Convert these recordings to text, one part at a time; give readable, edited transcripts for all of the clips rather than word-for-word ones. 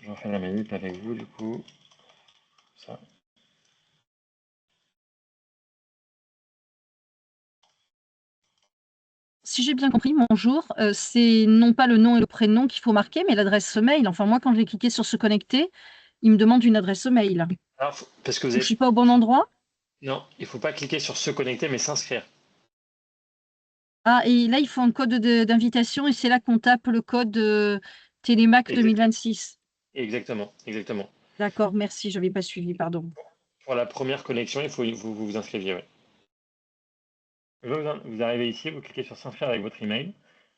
Je refais la manip avec vous, du coup. Ça. Si j'ai bien compris, bonjour, c'est non pas le nom et le prénom qu'il faut marquer, mais l'adresse mail. Enfin, moi, quand j'ai cliqué sur se connecter, il me demande une adresse mail. Alors, parce que vous Donc, avez... je suis pas au bon endroit. Non, il ne faut pas cliquer sur se connecter, mais s'inscrire. Ah, et là, il faut un code d'invitation et c'est là qu'on tape le code Télémac Exact- 2026. Exactement, exactement. D'accord, merci, je n'avais pas suivi, pardon. Pour la première connexion, il faut que vous inscriviez. Ouais. Vous arrivez ici, vous cliquez sur s'inscrire avec votre email.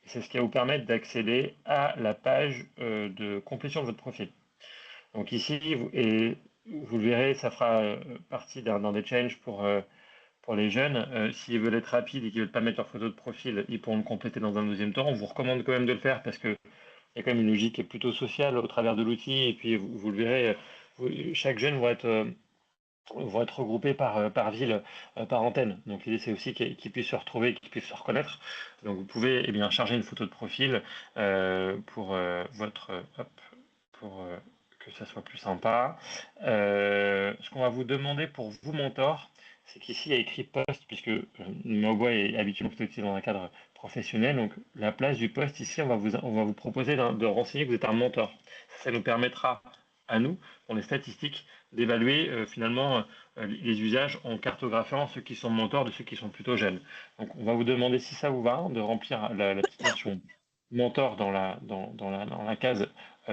C'est ce qui va vous permettre d'accéder à la page de complétion de votre profil. Donc ici, vous le verrez, ça fera partie d'un des challenges pour les jeunes. S'ils veulent être rapides et qu'ils ne veulent pas mettre leur photo de profil, ils pourront le compléter dans un deuxième temps. On vous recommande quand même de le faire parce qu'il y a quand même une logique plutôt sociale au travers de l'outil. Et puis vous le verrez, chaque jeune vont être regroupés par ville, par antenne. Donc l'idée c'est aussi qu'ils puissent se retrouver, qu'ils puissent se reconnaître. Donc vous pouvez bien charger une photo de profil pour pour que ça soit plus sympa. Ce qu'on va vous demander pour vous mentor, c'est qu'ici il y a écrit poste, puisque Mogwai est habituellement utilisé dans un cadre professionnel. Donc la place du poste ici, on va vous proposer de renseigner que vous êtes un mentor. Ça nous permettra à nous, pour les statistiques, d'évaluer finalement les usages en cartographiant ceux qui sont mentors de ceux qui sont plutôt jeunes. Donc on va vous demander si ça vous va de remplir la petite mention mentor dans la case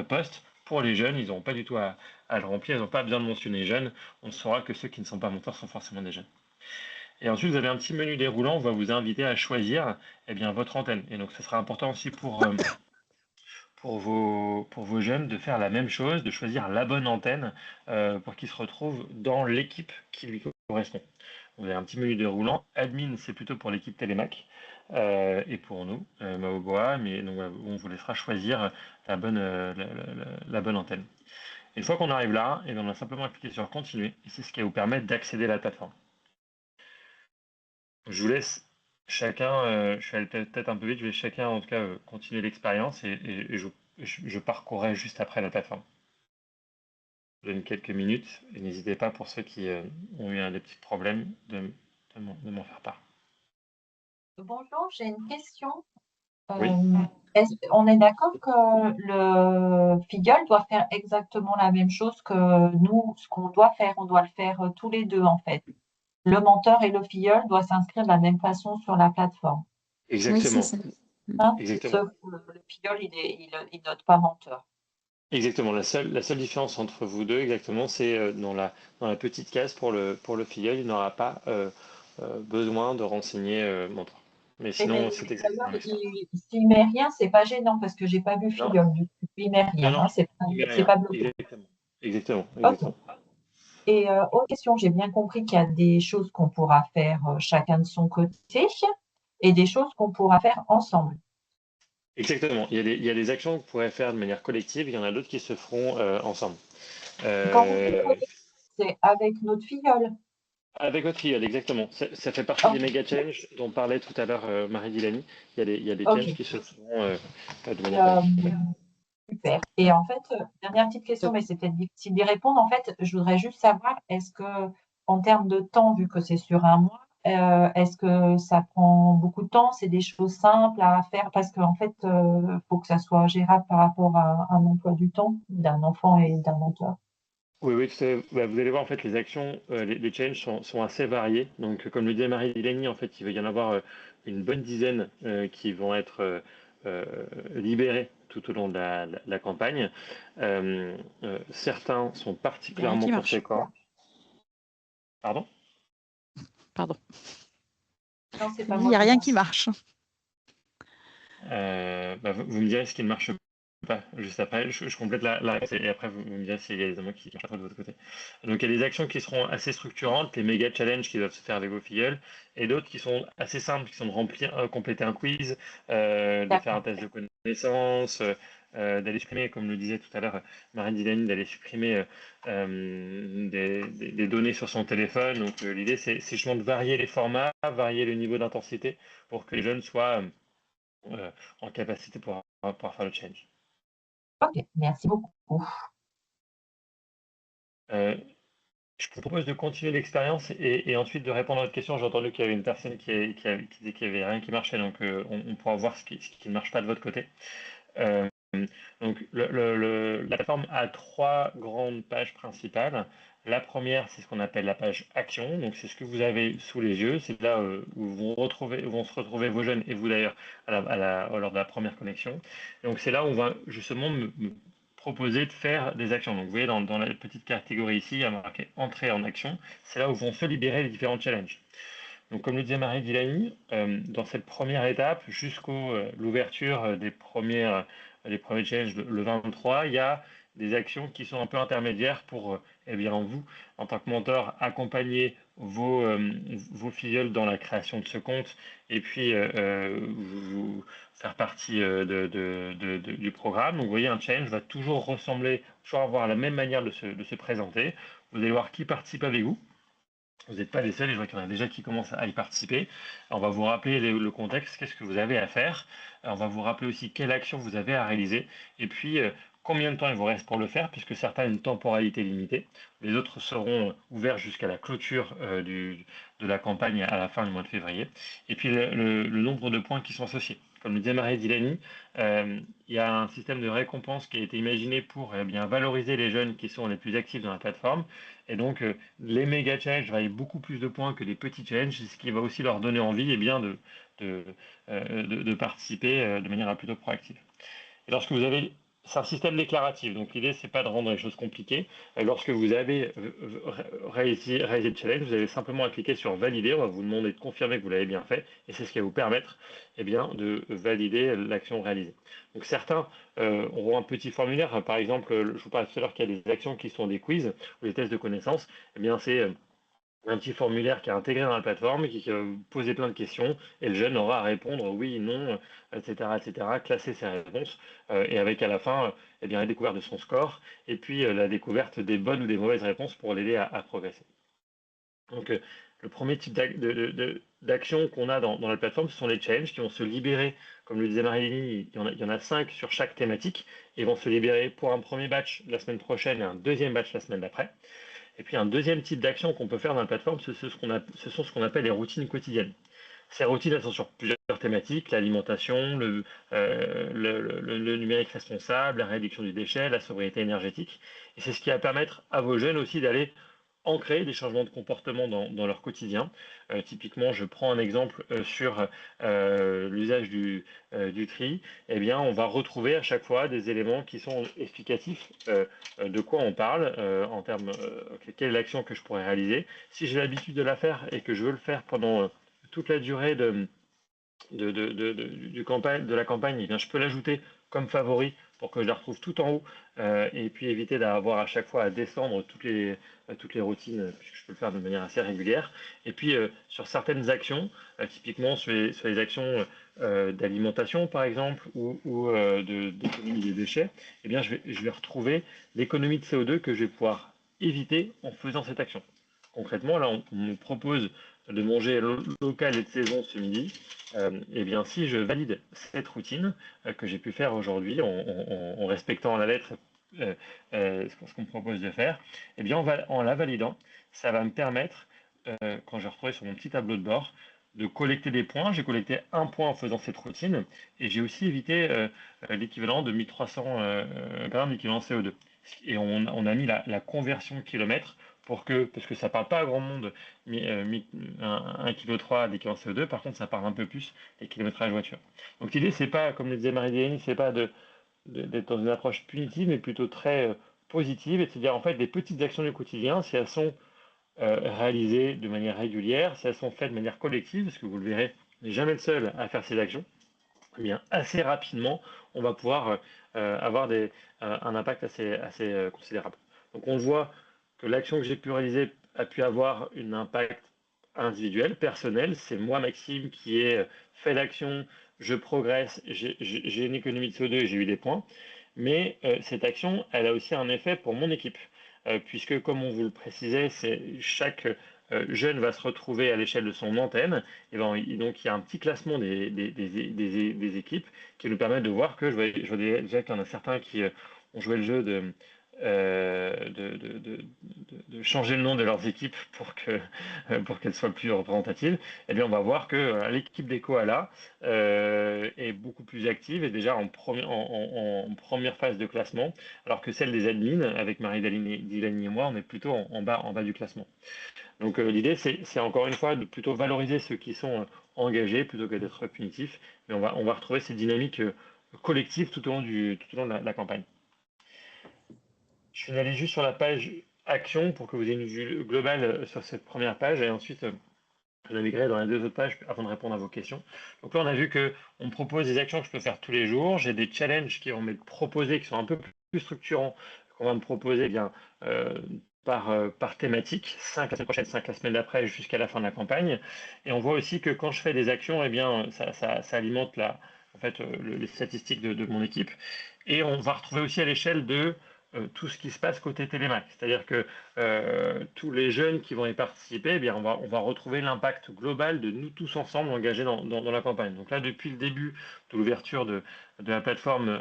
poste. Pour les jeunes, ils n'auront pas du tout à le remplir, ils n'ont pas besoin de mentionner jeunes. On saura que ceux qui ne sont pas mentors sont forcément des jeunes. Et ensuite, vous avez un petit menu déroulant, on va vous inviter à choisir bien, votre antenne. Et donc, ce sera important aussi pour vos jeunes de faire la même chose, de choisir la bonne antenne pour qu'ils se retrouvent dans l'équipe qui lui correspond. Vous avez un petit menu déroulant. Admin, c'est plutôt pour l'équipe Télémac et pour nous, Maoboa, mais donc, on vous laissera choisir la bonne antenne. Une fois qu'on arrive là, et on a simplement cliqué sur continuer, et c'est ce qui va vous permettre d'accéder à la plateforme. Je vous laisse chacun, je vais aller peut-être un peu vite, je vais chacun en tout cas continuer l'expérience et je parcourrai juste après la plateforme. Je vous donne quelques minutes et n'hésitez pas pour ceux qui ont eu des petits problèmes de m'en faire part. Bonjour, j'ai une question. Oui, On est d'accord que le filleul doit faire exactement la même chose que nous, ce qu'on doit faire, on doit le faire tous les deux en fait. Le menteur et le filleul doivent s'inscrire de la même façon sur la plateforme. Oui, c'est exactement, ça. Hein, exactement. sauf que le filleul, il note pas menteur. Exactement. La seule différence entre vous deux, exactement, c'est dans la petite case pour le filleul, il n'aura pas besoin de renseigner mentor. Mais Et mais sinon, c'est exactement d'ailleurs, la même chose. s'il met rien, c'est pas gênant parce que j'ai pas vu Non, filleul du coup. Il met non, rien, non, hein, il met c'est rien. pas bloqué. Exactement. Exactement, Ok. exactement. Et autre question, j'ai bien compris qu'il y a des choses qu'on pourra faire chacun de son côté et des choses qu'on pourra faire ensemble. Exactement. Il y a des actions que vous pourrez faire de manière collective, il y en a d'autres qui se feront ensemble. Quand vous dites Euh, collectif, c'est avec notre filleule. avec votre filleul, exactement. Ça fait partie des Ok, méga challenges dont parlait tout à l'heure Marie Dilani. Il y a des challenges ok. qui se feront de manière Euh, collective. super. Et en fait, dernière petite question, mais c'est peut-être difficile d'y répondre. En fait, je voudrais juste savoir, est-ce que, en termes de temps, vu que c'est sur un mois, est-ce que ça prend beaucoup de temps? C'est des choses simples à faire parce qu'en fait, faut que ça soit gérable par rapport à un emploi du temps d'un enfant et d'un mentor. Oui, oui, bah, vous allez voir, en fait, les actions, les challenges sont assez variés. Donc, comme le disait Marie-Hélène, en fait, il va y en avoir une bonne dizaine qui vont être euh, libérés tout au long de la campagne. Certains sont Il n'y a rien particulièrement qui marche. conséquents. Pardon? Pardon. Non, c'est Je pas dis, il moi n'y a qui rien marche. qui marche. Bah, vous me direz ce qui ne marche pas juste après. Je complète la réponse et après vous me direz s'il y a des éléments qui marchent pas de votre côté. Donc il y a des actions qui seront assez structurantes, les méga challenges qui doivent se faire avec vos filleuls, et d'autres qui sont assez simples, qui sont de remplir, compléter un quiz, de faire un D'accord. test de connaissance, d'aller supprimer, comme le disait tout à l'heure Marine Dillani, d'aller supprimer des données sur son téléphone. Donc l'idée c'est justement de varier les formats, varier le niveau d'intensité pour que les jeunes soient en capacité pour pouvoir faire le change. Ok, merci beaucoup. Je vous propose de continuer l'expérience et ensuite de répondre à votre question. J'ai entendu qu'il y avait une personne qui disait qu'il n'y avait rien qui marchait, donc on pourra voir ce qui ne marche pas de votre côté. Euh, donc la plateforme a 3 grandes pages principales. La première, c'est ce qu'on appelle la page action. Donc c'est ce que vous avez sous les yeux. C'est là où vont se retrouver vos jeunes et vous d'ailleurs lors de la première connexion. Donc c'est là où on va justement me proposer de faire des actions. Donc vous voyez dans la petite catégorie ici, il y a marqué entrée en action. C'est là où vont se libérer les différents challenges. Donc, comme le disait Marie Villani, dans cette première étape, jusqu'à l'ouverture des premiers challenges le 23, il y a des actions qui sont un peu intermédiaires pour eh bien, vous, en tant que mentor, accompagner vos filleuls dans la création de ce compte et puis vous faire partie du programme. Donc, vous voyez, un challenge va toujours avoir la même manière de se présenter. Vous allez voir qui participe avec vous. Vous n'êtes pas les seuls, et je vois qu'il y en a déjà qui commencent à y participer. On va vous rappeler le contexte, qu'est-ce que vous avez à faire. On va vous rappeler aussi quelle action vous avez à réaliser. Et puis, combien de temps il vous reste pour le faire, puisque certains ont une temporalité limitée. Les autres seront ouverts jusqu'à la clôture de la campagne à la fin du mois de février. Et puis, le nombre de points qui sont associés. Comme le disait Marie Dilani, il y a un système de récompense qui a été imaginé pour bien valoriser les jeunes qui sont les plus actifs dans la plateforme. Et donc, les méga challenges valent beaucoup plus de points que les petits challenges, ce qui va aussi leur donner envie bien, de participer de manière plutôt proactive. Et lorsque vous avez, c'est un système déclaratif, donc l'idée, c'est pas de rendre les choses compliquées. Lorsque vous avez réalisé le challenge, vous avez simplement à cliquer sur valider. On va vous demander de confirmer que vous l'avez bien fait, et c'est ce qui va vous permettre bien, de valider l'action réalisée. Donc certains auront un petit formulaire. Par exemple, je vous parlais tout à l'heure qu'il y a des actions qui sont des quiz ou des tests de connaissances. Eh bien, c'est un petit formulaire qui est intégré dans la plateforme, qui va vous poser plein de questions, et le jeune aura à répondre oui, non, etc., classer ses réponses, et avec à la fin eh bien, la découverte de son score, et puis la découverte des bonnes ou des mauvaises réponses pour l'aider à progresser. Donc, le premier type d'action qu'on a dans la plateforme, ce sont les challenges qui vont se libérer. Comme le disait Marie-Lénie, il y en a 5 sur chaque thématique, et vont se libérer pour un premier batch la semaine prochaine et un deuxième batch la semaine d'après. Et puis un deuxième type d'action qu'on peut faire dans la plateforme, ce sont ce qu'on appelle les routines quotidiennes. Ces routines, elles sont sur plusieurs thématiques: l'alimentation, le numérique responsable, la réduction du déchet, la sobriété énergétique. Et c'est ce qui va permettre à vos jeunes aussi d'aller ancrer des changements de comportement dans leur quotidien. Typiquement, je prends un exemple sur l'usage du tri. Eh bien, on va retrouver à chaque fois des éléments qui sont explicatifs de quoi on parle, en termes quelle est l'action que je pourrais réaliser. Si j'ai l'habitude de la faire et que je veux le faire pendant toute la durée de la campagne, eh bien, je peux l'ajouter comme favori pour que je la retrouve tout en haut, et puis éviter d'avoir à chaque fois à descendre toutes les routines, puisque je peux le faire de manière assez régulière. Et puis sur certaines actions, typiquement sur les actions d'alimentation par exemple, ou d'économie des déchets, eh bien, je vais retrouver l'économie de CO2 que je vais pouvoir éviter en faisant cette action. Concrètement, là, on me propose de manger local et de saison ce midi. Eh bien, si je valide cette routine que j'ai pu faire aujourd'hui en respectant à la lettre ce qu'on me propose de faire, eh bien, en la validant, ça va me permettre, quand je vais retrouver sur mon petit tableau de bord, de collecter des points. J'ai collecté 1 point en faisant cette routine, et j'ai aussi évité l'équivalent de 1300 grammes d'équivalent CO2. Et on a mis la conversion kilomètre parce que ça ne parle pas à grand monde, 1,3 kg d'équivalent CO2, par contre ça parle un peu plus des kilométrages voiture. Donc l'idée, c'est pas, comme le disait Marie-Déline, c'est pas d'être dans une approche punitive, mais plutôt très positive, et de se dire en fait des petites actions du quotidien, si elles sont réalisées de manière régulière, si elles sont faites de manière collective, parce que vous le verrez, on n'est jamais le seul à faire ces actions, eh bien assez rapidement, on va pouvoir avoir un impact assez considérable. Donc on voit que l'action que j'ai pu réaliser a pu avoir un impact individuel, personnel. C'est moi, Maxime, qui ai fait l'action, je progresse, j'ai une économie de CO2 et j'ai eu des points. Mais cette action, elle a aussi un effet pour mon équipe, puisque comme on vous le précisait, chaque jeune va se retrouver à l'échelle de son antenne. Et donc il y a un petit classement des équipes qui nous permet de voir que je vois déjà qu'il y en a certains qui ont joué le jeu de changer le nom de leurs équipes pour qu'elles soient plus représentatives, eh bien, on va voir que l'équipe des koalas est beaucoup plus active et déjà en première phase de classement, alors que celle des admins, avec Marie-Délanie et moi, on est plutôt en bas du classement. Donc l'idée, c'est encore une fois de plutôt valoriser ceux qui sont engagés plutôt que d'être punitifs, mais on va retrouver ces dynamiques collectives tout au long de la campagne. Je finalise juste sur la page action pour que vous ayez une vue globale sur cette première page et ensuite je naviguerai dans les 2 autres pages avant de répondre à vos questions. Donc là, on a vu qu'on me propose des actions que je peux faire tous les jours. J'ai des challenges qui vont m'être proposés, qui sont un peu plus structurants, qu'on va me proposer eh bien, par thématique, 5 la semaine prochaine, 5 la semaine d'après, jusqu'à la fin de la campagne. Et on voit aussi que quand je fais des actions, eh bien, ça alimente les statistiques de mon équipe. Et on va retrouver aussi à l'échelle de tout ce qui se passe côté Télémac. C'est-à-dire que tous les jeunes qui vont y participer, eh bien, on va retrouver l'impact global de nous tous ensemble engagés dans la campagne. Donc là, depuis le début de l'ouverture de la plateforme,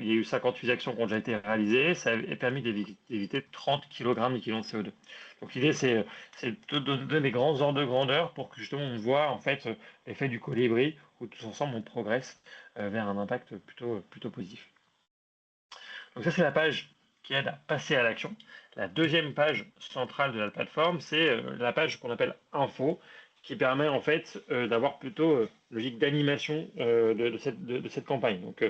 il y a eu 58 actions qui ont déjà été réalisées. Ça a permis d'éviter 30 kg d'équivalent de CO2. Donc l'idée, c'est de donner des grands ordres de grandeur pour que justement on voit en fait l'effet du colibri, où tous ensemble on progresse vers un impact plutôt positif. Donc ça, c'est la page qui aide à passer à l'action. La deuxième page centrale de la plateforme, c'est la page qu'on appelle info, qui permet en fait d'avoir plutôt une logique d'animation de cette campagne. Donc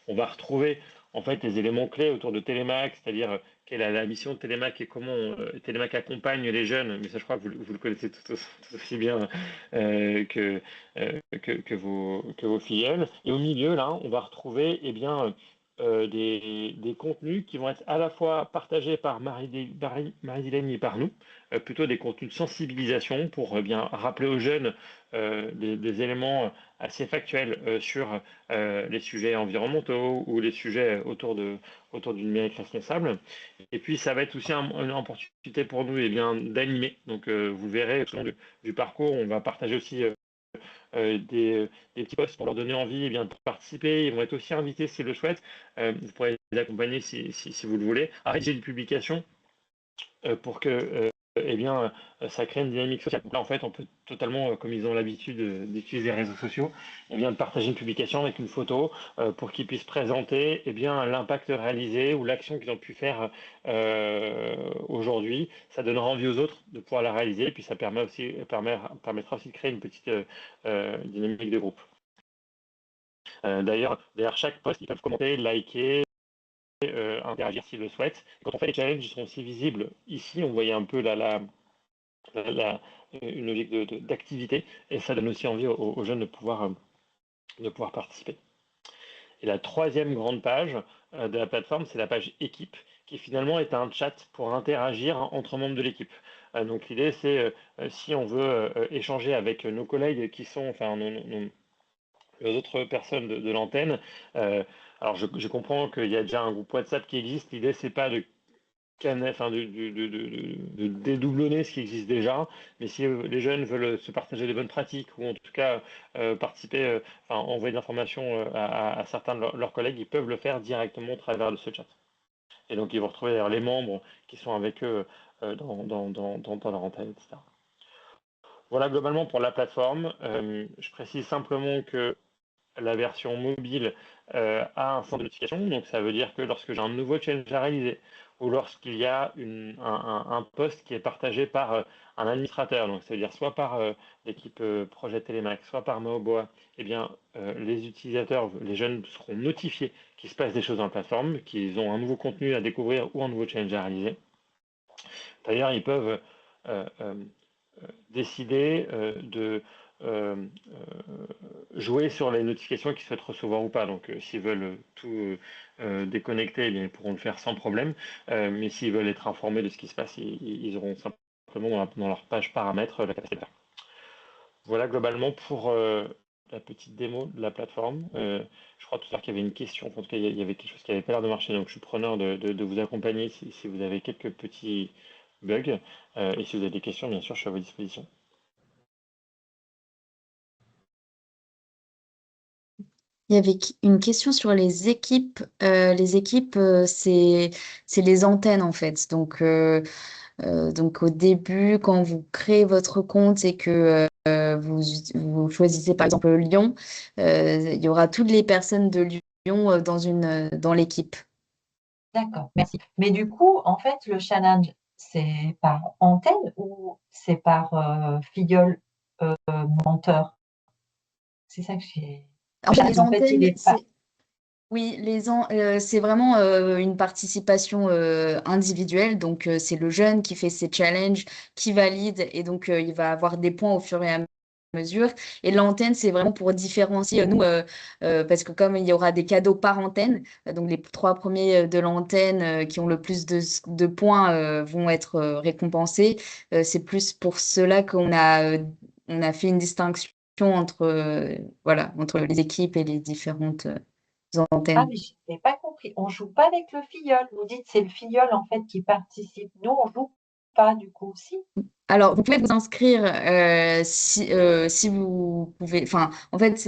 on va retrouver en fait les éléments clés autour de Télémac, c'est-à-dire quelle est la mission de Télémac et comment Télémac accompagne les jeunes, mais ça je crois que vous le connaissez tout aussi bien que vos filleuls. Et au milieu, là, on va retrouver eh bien, des contenus qui vont être à la fois partagés par Marie-Délanie et par nous, plutôt des contenus de sensibilisation pour bien rappeler aux jeunes des éléments assez factuels sur les sujets environnementaux ou les sujets autour du numérique responsable. Et puis ça va être aussi une opportunité pour nous d'animer. Donc vous verrez tout au long du parcours, on va partager aussi des petits posts pour leur donner envie de participer. Ils vont être aussi invités s'ils le souhaitent. Vous pourrez les accompagner si vous le voulez. Arrêter une publication pour que ça crée une dynamique sociale. Là, en fait, on peut totalement, comme ils ont l'habitude d'utiliser les réseaux sociaux, de partager une publication avec une photo pour qu'ils puissent présenter l'impact réalisé ou l'action qu'ils ont pu faire aujourd'hui. Ça donnera envie aux autres de pouvoir la réaliser, et puis ça permettra aussi de créer une petite dynamique de groupe. D'ailleurs, derrière chaque post, ils peuvent commenter, liker, interagir s'ils le souhaitent. Quand on fait les challenges, ils seront aussi visibles ici. On voyait un peu une logique d'activité, et ça donne aussi envie aux jeunes de pouvoir participer. Et la troisième grande page de la plateforme, c'est la page équipe, qui finalement est un chat pour interagir entre membres de l'équipe. Donc l'idée, c'est si on veut échanger avec nos collègues qui sont, les autres personnes de l'antenne. Alors je comprends qu'il y a déjà un groupe WhatsApp qui existe. L'idée, c'est pas de dédoublonner ce qui existe déjà, mais si les jeunes veulent se partager des bonnes pratiques ou en tout cas participer, envoyer de l'information à certains de leurs collègues, ils peuvent le faire directement au travers de ce chat. Et donc ils vont retrouver d'ailleurs les membres qui sont avec eux dans leur antenne, etc. Voilà globalement pour la plateforme. Je précise simplement que la version mobile a un centre de notification, donc ça veut dire que lorsque j'ai un nouveau challenge à réaliser ou lorsqu'il y a un post qui est partagé par un administrateur, donc ça veut dire soit par l'équipe projet Télémac, soit par Maoboa, les utilisateurs, les jeunes seront notifiés qu'il se passe des choses dans la plateforme, qu'ils ont un nouveau contenu à découvrir ou un nouveau challenge à réaliser. D'ailleurs, ils peuvent décider de jouer sur les notifications qu'ils souhaitent recevoir ou pas. Donc s'ils veulent tout déconnecter, ils pourront le faire sans problème. Mais s'ils veulent être informés de ce qui se passe, ils auront simplement dans leur page paramètres la capacité de faire. Voilà globalement pour la petite démo de la plateforme. Je crois tout à l'heure qu'il y avait une question, en tout cas il y avait quelque chose qui n'avait pas l'air de marcher, donc je suis preneur de vous accompagner si vous avez quelques petits bugs. Et si vous avez des questions, bien sûr, je suis à votre disposition. Il y avait une question sur les équipes. Les équipes, c'est les antennes en fait. Donc au début, quand vous créez votre compte et que vous, vous choisissez par exemple Lyon, il y aura toutes les personnes de Lyon dans l'équipe. D'accord, merci. Mais du coup, en fait, le challenge, c'est par antenne ou c'est par filleul menteur? C'est ça que j'ai. En Le fait, challenge, les en fait, il antennes, est pas. oui, c'est vraiment une participation individuelle. Donc, c'est le jeune qui fait ses challenges, qui valide, et donc il va avoir des points au fur et à mesure. Et l'antenne, c'est vraiment pour différencier nous, parce que comme il y aura des cadeaux par antenne, donc les trois premiers de l'antenne qui ont le plus de points vont être récompensés. C'est plus pour cela on a fait une distinction entre, voilà, entre les équipes et les différentes Ah, antennes. mais je n'ai pas compris. On joue pas avec le filleul. Vous dites c'est le filleul en fait qui participe. Nous, on joue pas du coup. Si. Alors, vous pouvez vous inscrire si vous pouvez. Enfin, en fait,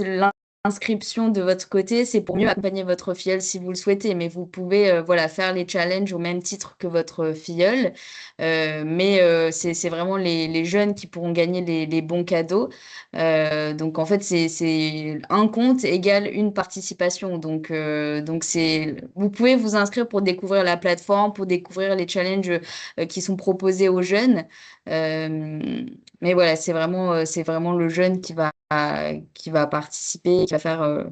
l'inscription de votre côté, c'est pour mieux accompagner votre filleul si vous le souhaitez. Mais vous pouvez voilà, faire les challenges au même titre que votre filleul. Mais c'est vraiment les jeunes qui pourront gagner les bons cadeaux. Donc, en fait, c'est un compte égale une participation. Vous pouvez vous inscrire pour découvrir la plateforme, pour découvrir les challenges qui sont proposés aux jeunes. Euh, mais voilà, c'est vraiment le jeune qui va participer, qui va faire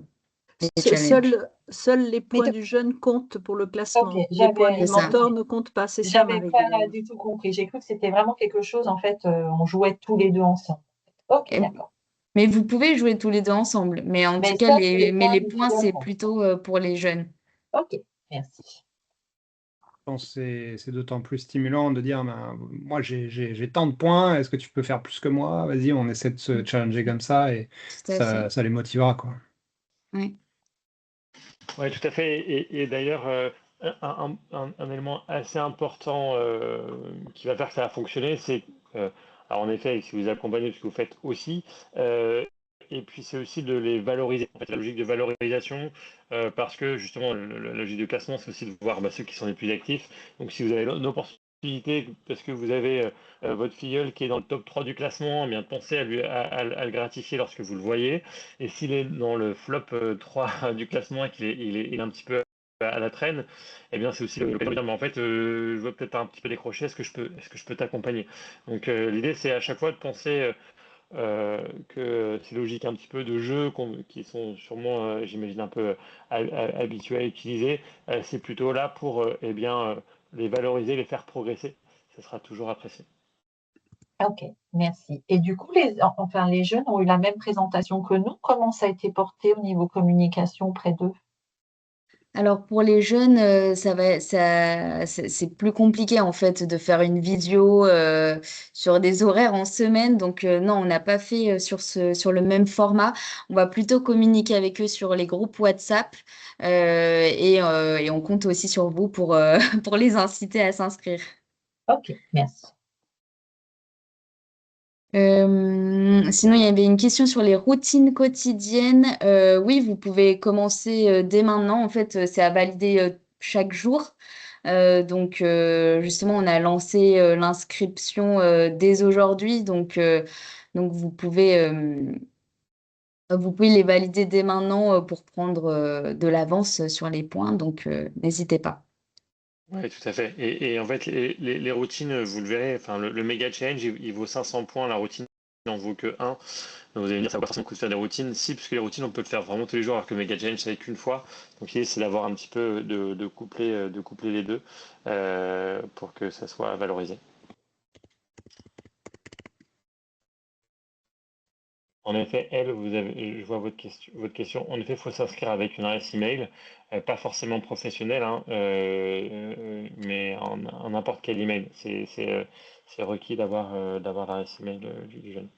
les challenges. Seuls les points Mais du jeune comptent pour le classement. Ok, Les points C'est du ça. mentor ne comptent pas, c'est ça, J'avais pas Marie-Hélène. du tout compris. J'ai cru que c'était vraiment quelque chose, en fait, on jouait tous les deux ensemble. Ok, Et- d'accord. mais vous pouvez jouer tous les deux ensemble. Mais en tout Mais cas, sauf les points les du points, filleul. c'est plutôt pour les jeunes. Ok, merci. Je pense que c'est d'autant plus stimulant de dire, ben, moi j'ai tant de points, est-ce que tu peux faire plus que moi? Vas-y, on essaie de se challenger comme ça et Tout à fait. ça les motivera, quoi. Oui. Oui, tout à fait. Et d'ailleurs, un élément assez important qui va faire que ça va fonctionner, c'est, alors en effet, si vous accompagnez ce que vous faites aussi, et puis c'est aussi de les valoriser. En fait, la logique de valorisation, parce que justement, la logique de classement, c'est aussi de voir ceux qui sont les plus actifs. Donc, si vous avez l'opportunité, parce que vous avez votre filleul qui est dans le top 3 du classement, eh bien pensez à le gratifier lorsque vous le voyez. Et s'il est dans le flop 3 du classement et qu'il est un petit peu à la traîne, eh bien c'est aussi l'occasion de dire, mais en fait, je veux peut-être un petit peu décrocher, est-ce que je peux t'accompagner? Donc l'idée, c'est à chaque fois de penser que ces logiques un petit peu de jeu qui sont sûrement, j'imagine, un peu habituées à utiliser, c'est plutôt là pour eh bien, les valoriser, les faire progresser. Ça sera toujours apprécié. Ok, merci. Et du coup, enfin, les jeunes ont eu la même présentation que nous. Comment ça a été porté au niveau communication auprès d'eux? Alors pour les jeunes, c'est plus compliqué en fait de faire une vidéo sur des horaires en semaine. Donc non, on n'a pas fait sur le même format. On va plutôt communiquer avec eux sur les groupes WhatsApp et on compte aussi sur vous pour, pour les inciter à s'inscrire. Ok, merci. Sinon, il y avait une question sur les routines quotidiennes. Oui, vous pouvez commencer dès maintenant. En fait, c'est à valider chaque jour. Justement, on a lancé l'inscription dès aujourd'hui. Donc vous pouvez les valider dès maintenant pour prendre de l'avance sur les points. Donc, n'hésitez pas. Oui, tout à fait. Et en fait, les routines, vous le verrez, enfin, le méga challenge, il vaut 500 points, la routine n'en vaut que 1. Donc vous allez me dire, ça va pas forcément coûter de faire des routines. Si, parce que les routines, on peut le faire vraiment tous les jours, alors que le méga challenge, c'est qu'une fois. Donc l'idée, c'est d'avoir un petit peu de coupler les deux pour que ça soit valorisé. En effet, je vois votre question. En effet, il faut s'inscrire avec une adresse email, pas forcément professionnelle, hein, mais en n'importe quel email. C'est requis d'avoir l'adresse email du jeune.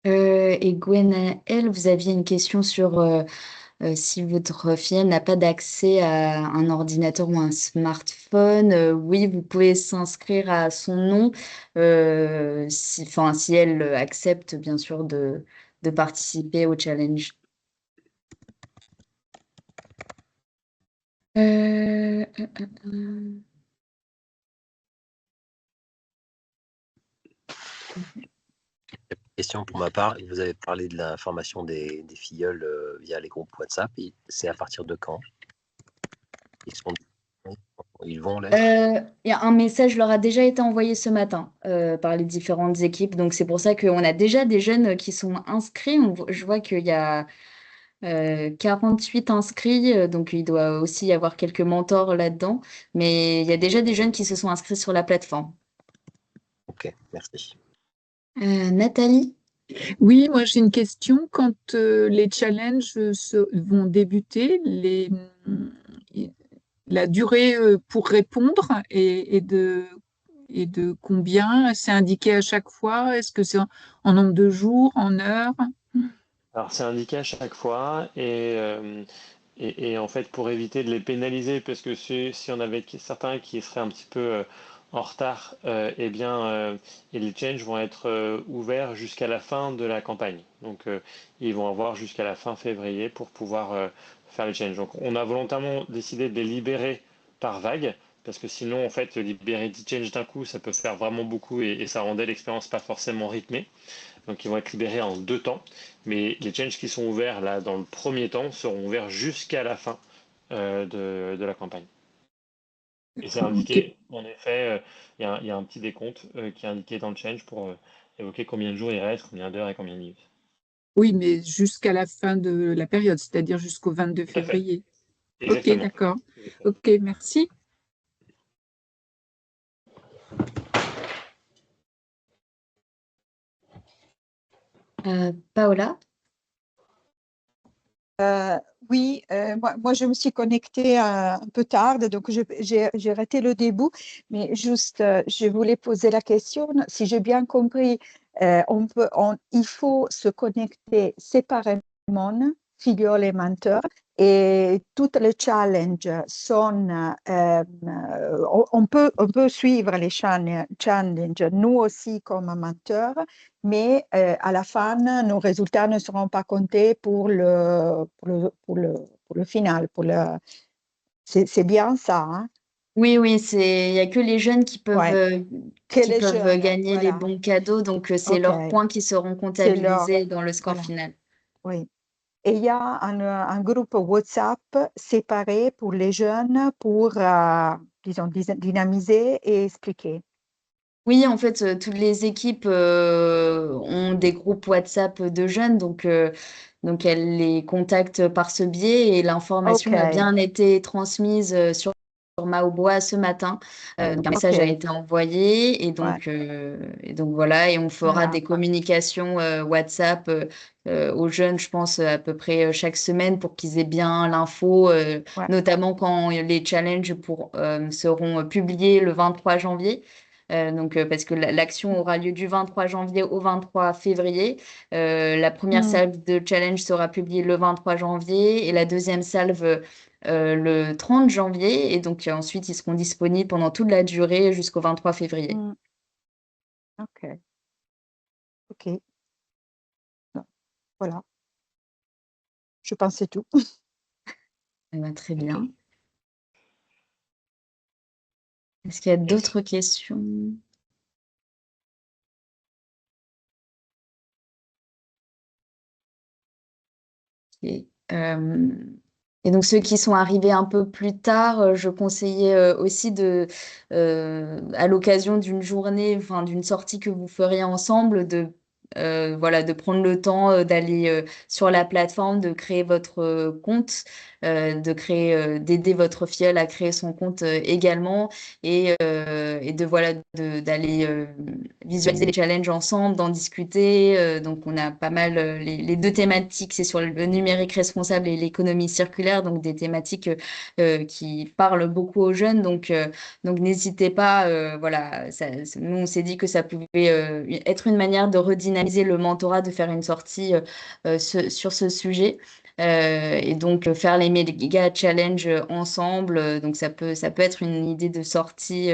Et Gwenaëlle, vous aviez une question sur si votre fille n'a pas d'accès à un ordinateur ou un smartphone. Oui, vous pouvez s'inscrire à son nom, si elle accepte bien sûr de de participer au challenge. Euh, euh, euh, euh. Question pour ma part, vous avez parlé de la formation des filleuls via les groupes WhatsApp. C'est à partir de quand? Ils vont l'être? Il y a un message leur a déjà été envoyé ce matin par les différentes équipes. Donc, c'est pour ça qu'on a déjà des jeunes qui sont inscrits. Je vois qu'il y a 48 inscrits. Donc, il doit aussi y avoir quelques mentors là-dedans. Mais il y a déjà des jeunes qui se sont inscrits sur la plateforme. Ok, merci. Nathalie? Oui, moi j'ai une question. Quand les challenges vont débuter, la durée pour répondre est de combien? C'est indiqué à chaque fois? Est-ce que c'est en nombre de jours, en heures? Alors, c'est indiqué à chaque fois et en fait, pour éviter de les pénaliser, parce que si on avait certains qui seraient un petit peu en retard, eh bien, et les challenges vont être ouverts jusqu'à la fin de la campagne. Donc, ils vont avoir jusqu'à la fin février pour pouvoir faire les challenges. Donc, on a volontairement décidé de les libérer par vague, parce que sinon, en fait, libérer 10 challenges d'un coup, ça peut faire vraiment beaucoup et ça rendait l'expérience pas forcément rythmée. Donc ils vont être libérés en 2 temps. Mais les challenges qui sont ouverts là dans le premier temps seront ouverts jusqu'à la fin de la campagne. Et c'est Ok. indiqué, en effet, il y a un petit décompte qui est indiqué dans le challenge pour évoquer combien de jours il reste, combien d'heures et combien de minutes. Oui, mais jusqu'à la fin de la période, c'est-à-dire jusqu'au 22 Tout à fait, février. Ok, exactement. d'accord. Exactement. Ok, merci. Paola? Oui, moi, je me suis connectée un peu tard, donc j'ai raté le début, mais juste, je voulais poser la question, si j'ai bien compris, il faut se connecter séparément, figure et menteur, et toutes les challenges sont, on peut suivre les challenges, nous aussi comme menteurs, mais à la fin, nos résultats ne seront pas comptés pour le final. C'est bien ça, hein? Oui, oui, il y a que les jeunes Ouais, que qui les peuvent jeunes, gagner les voilà. bons cadeaux. Donc, c'est OK, leurs points qui seront c'est leur, comptabilisés dans le score voilà, final. oui. Et il y a un groupe WhatsApp séparé pour les jeunes pour, disons, dynamiser et expliquer. Oui, en fait, toutes les équipes ont des groupes WhatsApp de jeunes, donc elles les contactent par ce biais et l'information a OK, bien été transmise sur Maoboa ce matin. Donc un message a OK, été envoyé ouais, et donc voilà, et on fera voilà, des communications WhatsApp aux jeunes, je pense, à peu près chaque semaine pour qu'ils aient bien l'info, ouais. notamment quand les challenges seront publiés le 23 janvier. Parce que l'action aura lieu du 23 janvier au 23 février. La première Hmm, salve de challenge sera publiée le 23 janvier et la deuxième salve le 30 janvier. Et donc ensuite, ils seront disponibles pendant toute la durée jusqu'au 23 février. hmm, OK, OK. Non, voilà, je pense que c'est tout. Eh ben, très Ok. bien. Est-ce qu'il y a Est-ce d'autres questions? Et, euh, et donc ceux qui sont arrivés un peu plus tard, je conseillais aussi à l'occasion d'une journée, enfin d'une sortie que vous feriez ensemble, voilà, de prendre le temps d'aller sur la plateforme, de créer votre compte, d'aider votre filleule à créer son compte également, et voilà, d'aller visualiser les challenges ensemble, d'en discuter. Donc, on a pas mal les deux thématiques, c'est sur le numérique responsable et l'économie circulaire, donc des thématiques qui parlent beaucoup aux jeunes. Donc n'hésitez pas. Voilà, nous, on s'est dit que ça pouvait être une manière de redynamiser le mentorat, de faire une sortie sur ce sujet. Et donc faire les méga challenge ensemble. Donc ça peut être une idée de sortie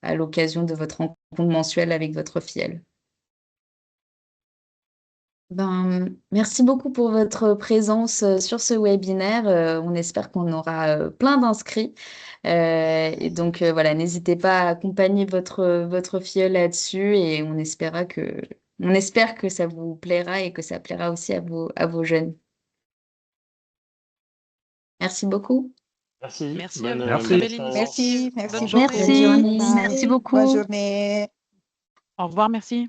à l'occasion de votre rencontre mensuelle avec votre filleule. Merci beaucoup pour votre présence sur ce webinaire. On espère qu'on aura plein d'inscrits. Et donc, voilà, n'hésitez pas à accompagner votre filleule là-dessus et on espère que ça vous plaira et que ça plaira aussi à vos jeunes. Merci beaucoup. Merci. Merci à vous. Merci. Très belle Merci. initiative. Merci Bonne beaucoup. journée. Merci, Bonne journée. merci beaucoup. Bonne journée. Au revoir, merci.